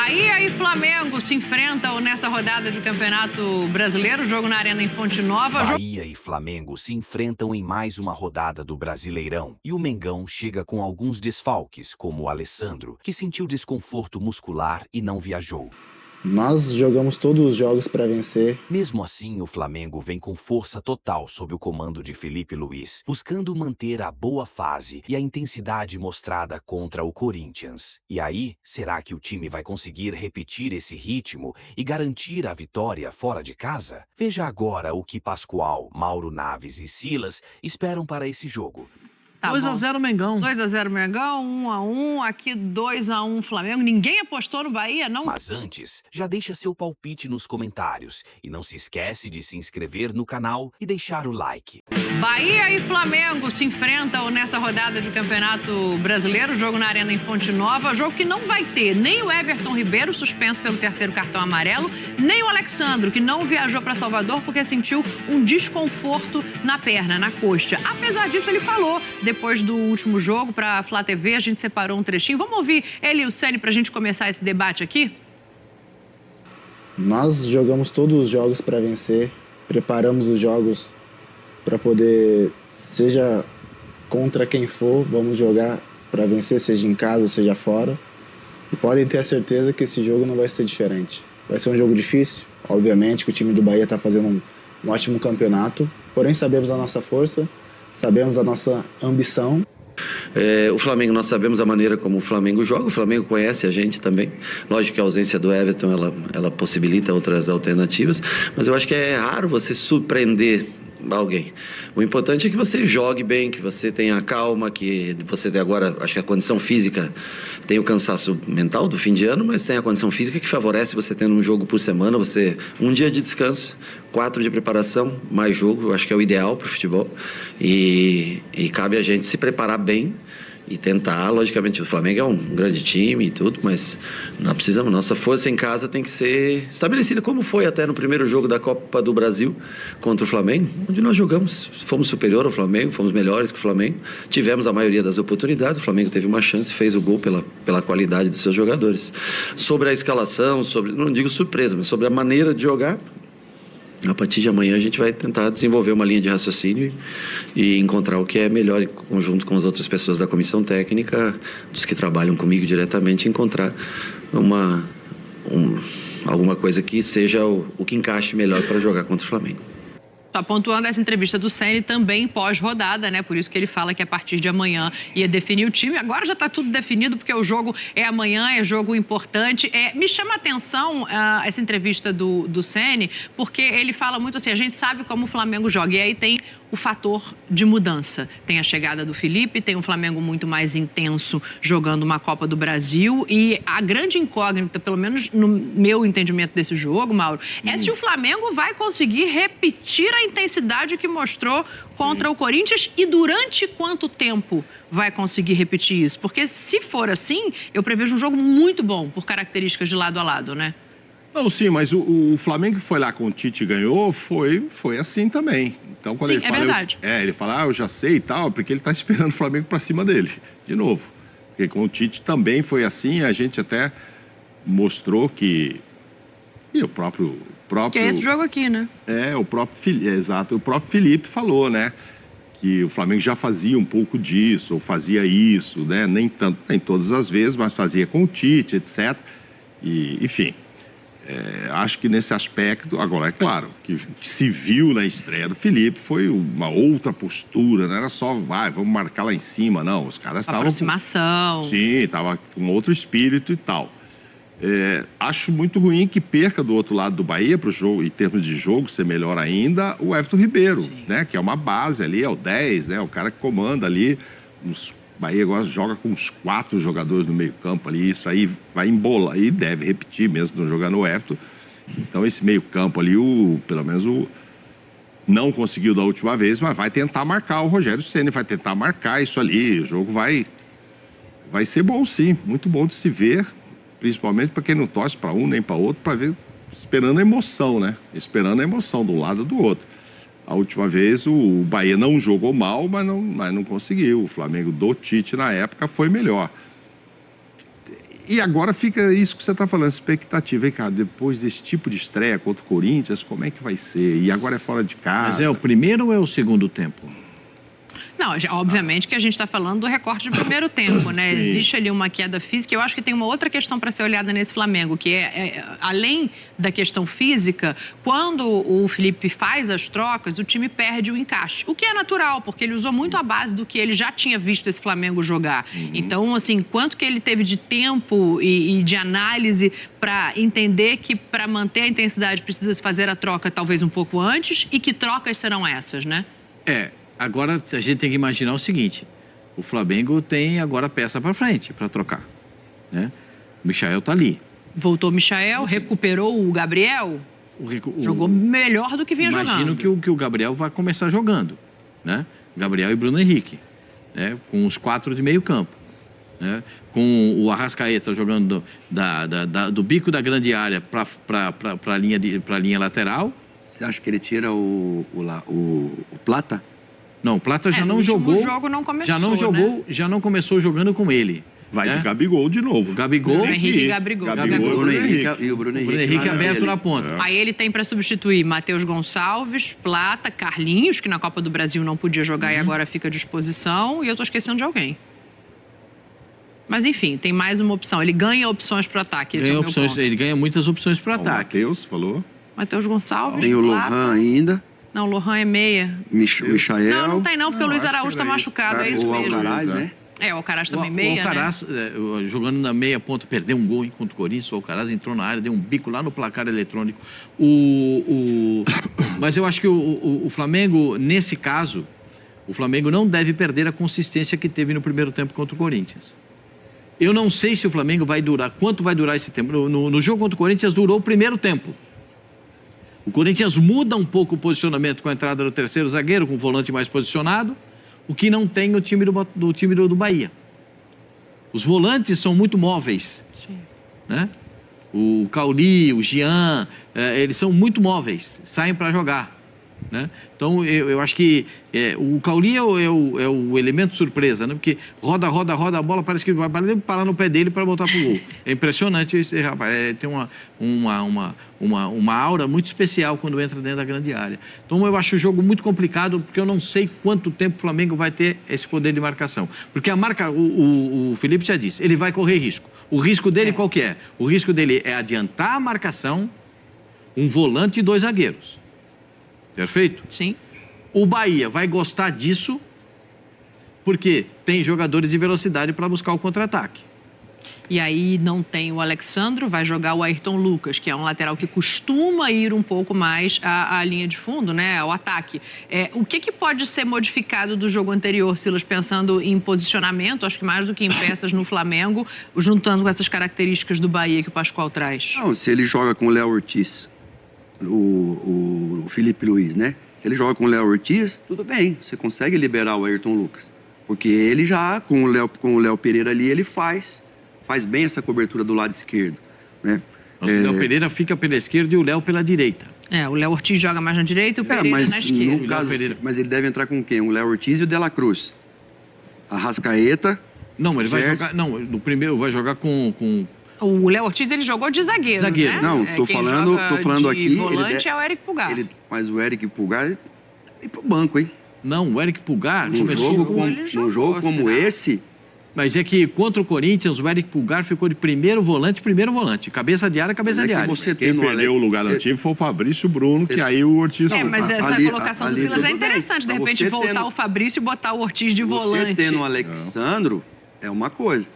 Bahia e Flamengo se enfrentam nessa rodada de Campeonato Brasileiro, jogo na Arena em Fonte Nova. Bahia e Flamengo se enfrentam em mais uma rodada do Brasileirão. E o Mengão chega com alguns desfalques, como o Alessandro, que sentiu desconforto muscular e não viajou. Nós jogamos todos os jogos para vencer. Mesmo assim, o Flamengo vem com força total sob o comando de Felipe Luiz, buscando manter a boa fase e a intensidade mostrada contra o Corinthians. E aí, será que o time vai conseguir repetir esse ritmo e garantir a vitória fora de casa? Veja agora o que Pascoal, Mauro Naves e Silas esperam para esse jogo. Tá 2-0 Mengão. 2-0 Mengão, 1-1, aqui 2-1 Flamengo. Ninguém apostou no Bahia, não? Mas antes, já deixa seu palpite nos comentários. E não se esquece de se inscrever no canal e deixar o like. Bahia e Flamengo se enfrentam nessa rodada de Campeonato Brasileiro, jogo na Arena em Fonte Nova. Jogo que não vai ter nem o Everton Ribeiro, suspenso pelo terceiro cartão amarelo, nem o Alexandro, que não viajou para Salvador porque sentiu um desconforto na perna, na coxa. Apesar disso, ele falou, depois do último jogo, para a Flá TV, a gente separou um trechinho. Vamos ouvir ele e o Ceni para a gente começar esse debate aqui? Nós jogamos todos os jogos para vencer, preparamos os jogos para poder, seja contra quem for, vamos jogar para vencer, seja em casa ou seja fora. E podem ter a certeza que esse jogo não vai ser diferente. Vai ser um jogo difícil, obviamente, que o time do Bahia está fazendo um ótimo campeonato, porém sabemos a nossa força, sabemos a nossa ambição. O Flamengo, nós sabemos a maneira como o Flamengo joga, o Flamengo conhece a gente também. Lógico que a ausência do Everton, ela possibilita outras alternativas, mas eu acho que é raro você surpreender alguém. O importante é que você jogue bem, que você tenha calma, que você tenha agora, acho que a condição física, tem o cansaço mental do fim de ano, mas tem a condição física que favorece você tendo um jogo por semana, você um dia de descanso, 4 de preparação, mais jogo, eu acho que é o ideal para o futebol. E cabe a gente se preparar bem e tentar, logicamente, o Flamengo é um grande time e tudo, mas nós precisamos, nossa força em casa tem que ser estabelecida, como foi até no primeiro jogo da Copa do Brasil contra o Flamengo, onde nós jogamos, fomos superior ao Flamengo, fomos melhores que o Flamengo, tivemos a maioria das oportunidades, o Flamengo teve uma chance, fez o gol pela qualidade dos seus jogadores. Sobre a escalação, não digo surpresa, mas sobre a maneira de jogar, a partir de amanhã a gente vai tentar desenvolver uma linha de raciocínio e encontrar o que é melhor em conjunto com as outras pessoas da comissão técnica, dos que trabalham comigo diretamente, encontrar alguma coisa que seja o que encaixe melhor para jogar contra o Flamengo. Só pontuando essa entrevista do Ceni também pós-rodada, né? Por isso que ele fala que a partir de amanhã ia definir o time. Agora já está tudo definido porque o jogo é amanhã, é jogo importante. Me chama a atenção essa entrevista do Ceni, porque ele fala muito assim, a gente sabe como o Flamengo joga. E aí tem o fator de mudança. Tem a chegada do Felipe, tem um Flamengo muito mais intenso jogando uma Copa do Brasil e a grande incógnita, pelo menos no meu entendimento desse jogo, Mauro, é se o Flamengo vai conseguir repetir a intensidade que mostrou contra o Corinthians e durante quanto tempo vai conseguir repetir isso? Porque se for assim, eu prevejo um jogo muito bom por características de lado a lado, né? Não, sim, mas o Flamengo que foi lá com o Tite e ganhou, foi assim também. Então, quando ele fala, verdade. Ele fala, eu já sei e tal, porque ele tá esperando o Flamengo pra cima dele, de novo. Porque com o Tite também foi assim, a gente até mostrou que... E o próprio... Que é esse jogo aqui, né? Exato. O próprio Felipe falou, né? Que o Flamengo já fazia um pouco disso, ou fazia isso, né? Nem todas as vezes, mas fazia com o Tite, etc. E, enfim... acho que nesse aspecto, agora é claro, que se viu na estreia do Felipe foi uma outra postura, não era só, vamos marcar lá em cima, não, os caras estavam... Aproximação. Sim, estava com outro espírito e tal. Acho muito ruim que perca do outro lado do Bahia, para o jogo, em termos de jogo, ser melhor ainda, o Everton Ribeiro, né, que é uma base ali, é o 10, né, o cara que comanda ali, Bahia agora joga com uns 4 jogadores no meio-campo ali, isso aí vai embolar, e deve repetir mesmo não jogar no Everton. Então esse meio-campo ali, pelo menos não conseguiu da última vez, mas vai tentar marcar o Rogério Ceni, vai tentar marcar isso ali. O jogo vai ser bom sim, muito bom de se ver, principalmente para quem não torce para um nem para outro, para ver, esperando a emoção, né? Esperando a emoção do lado do outro. A última vez o Bahia não jogou mal, mas não conseguiu. O Flamengo do Tite na época foi melhor. E agora fica isso que você está falando, expectativa. Vem cá, depois desse tipo de estreia contra o Corinthians, como é que vai ser? E agora é fora de casa. Mas é o primeiro ou é o segundo tempo? Não, obviamente que a gente está falando do recorte de primeiro tempo, né? Sim. Existe ali uma queda física. Eu acho que tem uma outra questão para ser olhada nesse Flamengo, que além da questão física, quando o Felipe faz as trocas, o time perde o encaixe. O que é natural, porque ele usou muito a base do que ele já tinha visto esse Flamengo jogar. Então, assim, quanto que ele teve de tempo e de análise para entender que para manter a intensidade precisa se fazer a troca talvez um pouco antes, e que trocas serão essas, né? Agora a gente tem que imaginar o seguinte: o Flamengo tem agora peça para frente, para trocar, né? O Michael tá ali. Voltou o Michael, recuperou o Gabriel, jogou melhor do que vinha jogando. Imagino que o Gabriel vai começar jogando, né? Gabriel e Bruno Henrique, né? Com os 4 de meio campo, né? Com o Arrascaeta jogando do bico da grande área para a linha lateral. Você acha que ele tira o Plata? Não, o Plata já não jogou. O jogo não começou, já não jogou, né? Já não começou jogando com ele. Vai né? de Gabigol de novo. Gabigol. Bruno Henrique e Gabigol. E o Bruno Henrique aberto na ponta. Aí ele tem para substituir Matheus Gonçalves, Plata, Carlinhos, que na Copa do Brasil não podia jogar e agora fica à disposição. E eu tô esquecendo de alguém. Mas enfim, tem mais uma opção. Ele ganha opções para o ataque. Esse é o meu ponto. Ele ganha muitas opções para O ataque. Matheus falou. Matheus Gonçalves, Tem o Plata. Lohan ainda. Não, o Lohan é meia. Michael. Não tem não, porque o Luiz Araújo está machucado, é isso O mesmo. Alcaraz, né? O Alcaraz também meia, o Alcaraz, né? jogando na meia ponta, perdeu um gol contra o Corinthians. O Alcaraz entrou na área, deu um bico lá no placar eletrônico. Mas eu acho que o Flamengo, nesse caso, o Flamengo não deve perder a consistência que teve no primeiro tempo contra o Corinthians. Eu não sei se o Flamengo vai durar, quanto vai durar esse tempo. No jogo contra o Corinthians durou o primeiro tempo. O Corinthians muda um pouco o posicionamento com a entrada do terceiro zagueiro, com o volante mais posicionado, o que não tem o time do Bahia. Os volantes são muito móveis. Sim. Né? O Cauli, o Jean, eles são muito móveis, saem para jogar. Né? Então, eu acho que o Cauli é o elemento surpresa, né? Porque roda a bola, parece que vai parar no pé dele para botar pro gol. É impressionante esse rapaz, tem uma aura muito especial quando entra dentro da grande área. Então, eu acho o jogo muito complicado, porque eu não sei quanto tempo o Flamengo vai ter esse poder de marcação. Porque o Felipe já disse, ele vai correr risco. O risco dele qual que é? O risco dele é adiantar a marcação, um volante e 2 zagueiros. Perfeito? Sim. O Bahia vai gostar disso porque tem jogadores de velocidade para buscar o contra-ataque. E aí não tem o Alexandro, vai jogar o Ayrton Lucas, que é um lateral que costuma ir um pouco mais à linha de fundo, né, ao ataque. O que pode ser modificado do jogo anterior, Silas, pensando em posicionamento, acho que mais do que em peças no Flamengo, juntando com essas características do Bahia que o Pascoal traz? Não, se ele joga com o Léo Ortiz, o Felipe Luiz, né? Se ele joga com o Léo Ortiz, tudo bem, você consegue liberar o Ayrton Lucas. Porque ele já, com o Léo Pereira ali, ele faz bem essa cobertura do lado esquerdo, né? O Léo Pereira fica pela esquerda e o Léo pela direita. O Léo Ortiz joga mais na direita e o Pereira na esquerda. No caso, mas ele deve entrar com quem? O Léo Ortiz e o De La Cruz. Arrascaeta. Não, mas ele vai jogar. Não, no primeiro vai jogar com... O Léo Ortiz, ele jogou de zagueiro, né? Não, tô falando aqui... volante é o Eric Pulgar. Mas o Eric Pulgar é pro banco, hein? Não, o Eric Pulgar Num jogo como esse... Mas é que contra o Corinthians, o Eric Pulgar ficou de primeiro volante. Cabeça de área, cabeça de área. Quem perdeu o lugar no time foi o Fabrício Bruno, que aí o Ortiz... Mas essa colocação do Silas é interessante. De repente, voltar o Fabrício e botar o Ortiz de volante. Você tendo o Alexandro é uma coisa.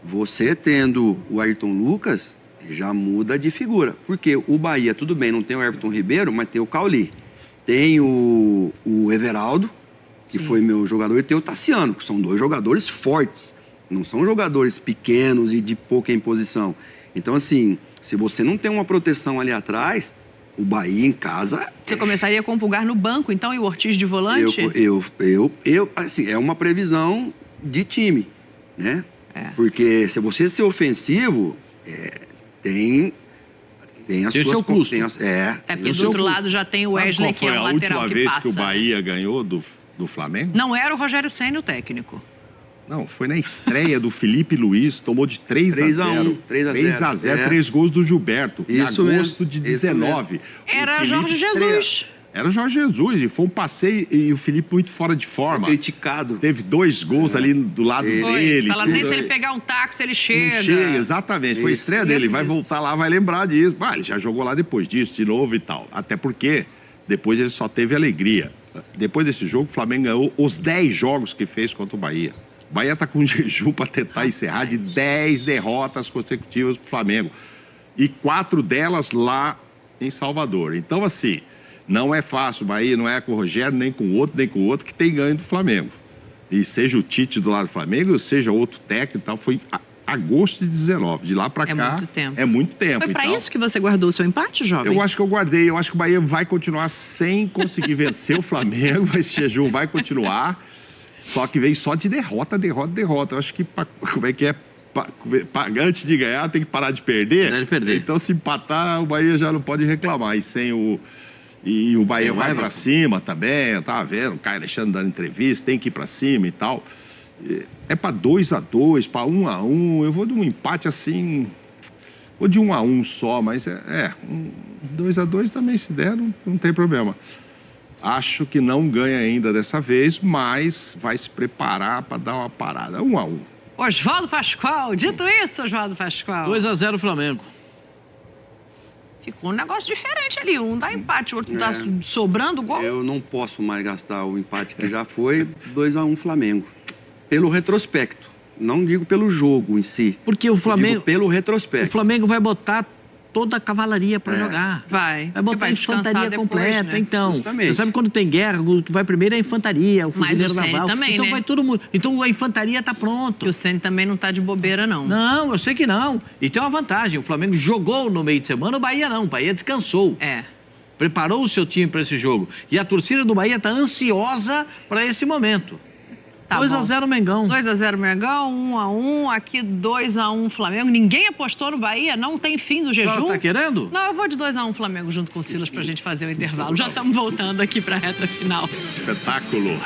Você tendo o Ayrton Lucas, já muda de figura. Porque o Bahia, tudo bem, não tem o Everton Ribeiro, mas tem o Cauli. Tem o Everaldo, que foi meu jogador, e tem o Tassiano, que são 2 jogadores fortes. Não são jogadores pequenos e de pouca imposição. Então, assim, se você não tem uma proteção ali atrás, o Bahia em casa... Você começaria com o Pulgar no banco, então, e o Ortiz de volante? Assim, é uma previsão de time, né? Porque se você ser ofensivo, tem as suas... seu custo. Até porque do outro lado já tem o Wesley, que é o lateral que passa. Foi a última vez que o Bahia ganhou do Flamengo? Não era o Rogério Ceni o técnico. Não, foi na estreia do Felipe Luiz, tomou de 3-0. 3-0, 3 gols do Gilberto. Isso em agosto mesmo, de 19. Era Jorge Jesus. Era o Jorge Jesus, e foi um passeio, e o Felipe muito fora de forma. Criticado. Teve 2 gols ali do lado dele. Fala, nem se ele pegar um táxi, ele chega. Não chega, exatamente. Foi a estreia dele. Ele vai voltar lá, vai lembrar disso. Ele já jogou lá depois disso, de novo e tal. Até porque depois ele só teve alegria. Depois desse jogo, o Flamengo ganhou os 10 jogos que fez contra o Bahia. O Bahia tá com um jejum para tentar encerrar de 10 derrotas consecutivas pro Flamengo. E 4 delas lá em Salvador. Então, assim, não é fácil. O Bahia não é com o Rogério, nem com o outro, que tem ganho do Flamengo. E seja o Tite do lado do Flamengo, seja outro técnico e tal, foi agosto de 19. De lá para cá, muito tempo. é muito tempo. Foi para então, isso que você guardou o seu empate, jovem? eu acho que eu guardei. Eu acho que o Bahia vai continuar sem conseguir vencer o Flamengo. Esse jejum vai continuar. Só que vem só de derrota. Eu acho que, como é que é? Antes de ganhar, tem que parar de perder. Então, se empatar, o Bahia já não pode reclamar. E o Bahia vai para cima também. Eu tava vendo o Caio Alexandre dando entrevista, tem que ir para cima e tal. É para 2-2, para 1-1. Eu vou de um empate assim. Vou de 1-1 só, mas 2-2 também, se der, não tem problema. Acho que não ganha ainda dessa vez, mas vai se preparar para dar uma parada. 1-1. Oswaldo Pascoal. Dito isso, Oswaldo Pascoal. 2-0 Flamengo. Ficou um negócio diferente ali. Um dá empate, o outro dá sobrando gol. Eu não posso mais gastar o empate que já foi. 2-1 Flamengo. Pelo retrospecto. Não digo pelo jogo em si. Porque o Flamengo... Digo pelo retrospecto. O Flamengo vai botar toda a cavalaria para jogar. Vai botar a infantaria depois, completa. né? Então, Justamente. você sabe quando tem guerra, o que vai primeiro é a infantaria, o fuzileiro naval. também, então né? vai todo mundo. Então a infantaria tá pronto. Que o Ceni também não tá de bobeira, não. Não, eu sei que não. E tem uma vantagem, o Flamengo jogou no meio de semana, o Bahia não, o Bahia descansou. Preparou o seu time para esse jogo. E a torcida do Bahia tá ansiosa para esse momento. 2-0 Mengão. 2-0 Mengão, 1-1, aqui 2-1 Flamengo. Ninguém apostou no Bahia, não tem fim do jejum. Tá querendo? Não, eu vou de 2-1 Flamengo junto com o Silas pra gente fazer o intervalo. Já estamos voltando aqui pra reta final. Espetáculo.